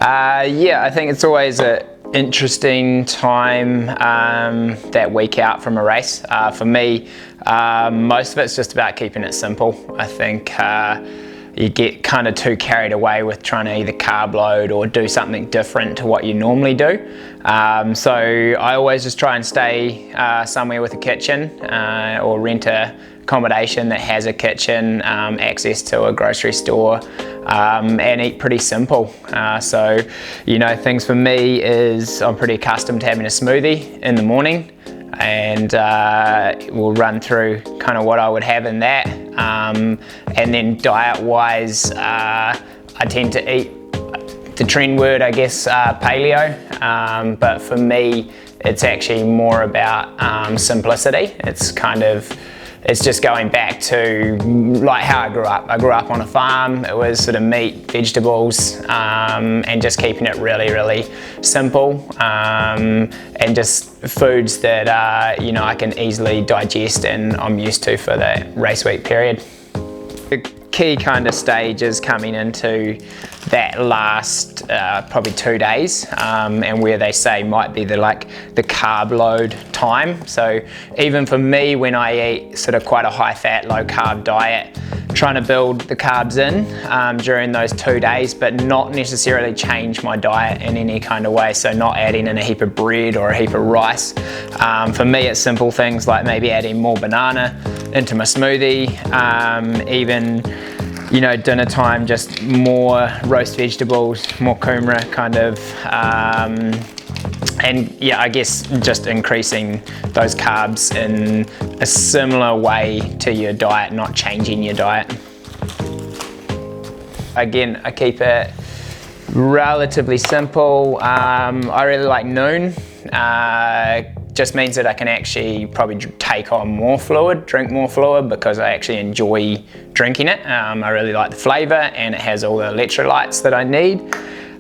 Yeah, I think it's always an interesting time, that week out from a race. For me, most of it's just about keeping it simple. I think you get kind of too carried away with trying to either carb load or do something different to what you normally do. So I always just try and stay somewhere with a kitchen, or rent a accommodation that has a kitchen, access to a grocery store, and eat pretty simple. So, you know, things for me is I'm pretty accustomed to having a smoothie in the morning, and we'll run through kind of what I would have in that. And then diet wise, I tend to eat, the trend word I guess, paleo, but for me it's actually more about simplicity. It's just going back to like how I grew up. I grew up on a farm. It was sort of meat, vegetables, and just keeping it really, really simple, and just foods that you know, I can easily digest and I'm used to for the race week period. The key kind of stage is coming into that last probably 2 days, and where they say might be the carb load time. So even for me, when I eat sort of quite a high fat, low carb diet, trying to build the carbs in during those 2 days, but not necessarily change my diet in any kind of way. So not adding in a heap of bread or a heap of rice. For me, it's simple things like maybe adding more banana into my smoothie, even, you know, dinner time, just more roast vegetables, more kumara kind of, and yeah, I guess just increasing those carbs in a similar way to your diet, not changing your diet. Again, I keep it relatively simple. I really like noon. Just means that I can actually probably take on more fluid, drink more fluid, because I actually enjoy drinking it. I really like the flavour, and it has all the electrolytes that I need.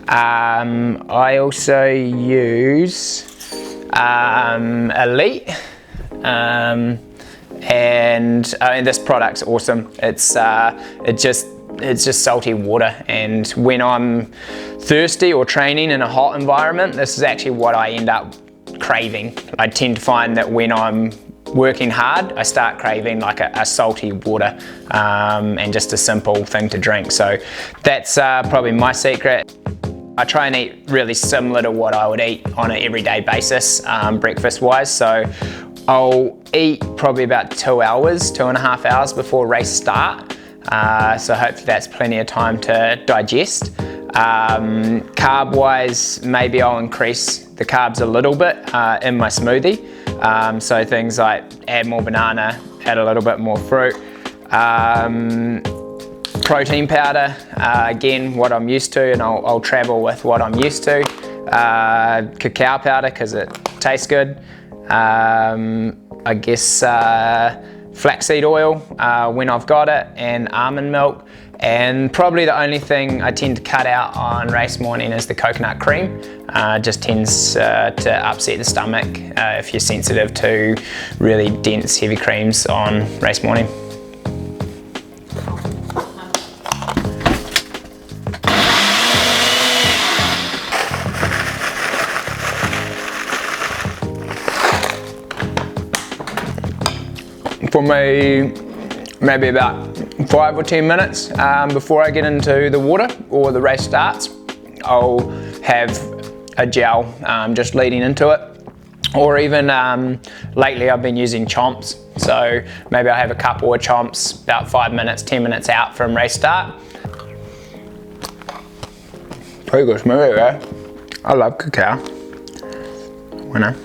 I also use Elite, and this product's awesome. It's just salty water, and when I'm thirsty or training in a hot environment, this is actually what I end up craving. I tend to find that when I'm working hard, I start craving like a salty water, and just a simple thing to drink. So that's probably my secret. I try and eat really similar to what I would eat on an everyday basis, breakfast wise. So I'll eat probably about 2 hours, 2.5 hours before race start. So hopefully that's plenty of time to digest. Carb wise, maybe I'll increase the carbs a little bit in my smoothie. So things like add more banana, add a little bit more fruit. Protein powder, again, what I'm used to, and I'll travel with what I'm used to. Cacao powder, because it tastes good. I guess flaxseed oil when I've got it, and almond milk. And probably the only thing I tend to cut out on race morning is the coconut cream. Just tends to upset the stomach if you're sensitive to really dense, heavy creams on race morning. For me, maybe about 5 or 10 minutes before I get into the water or the race starts, I'll have a gel just leading into it. Or even lately I've been using chomps. So maybe I have a couple of chomps about 5 minutes, 10 minutes out from race start. Pretty good smoothie there. I love cacao. Winner.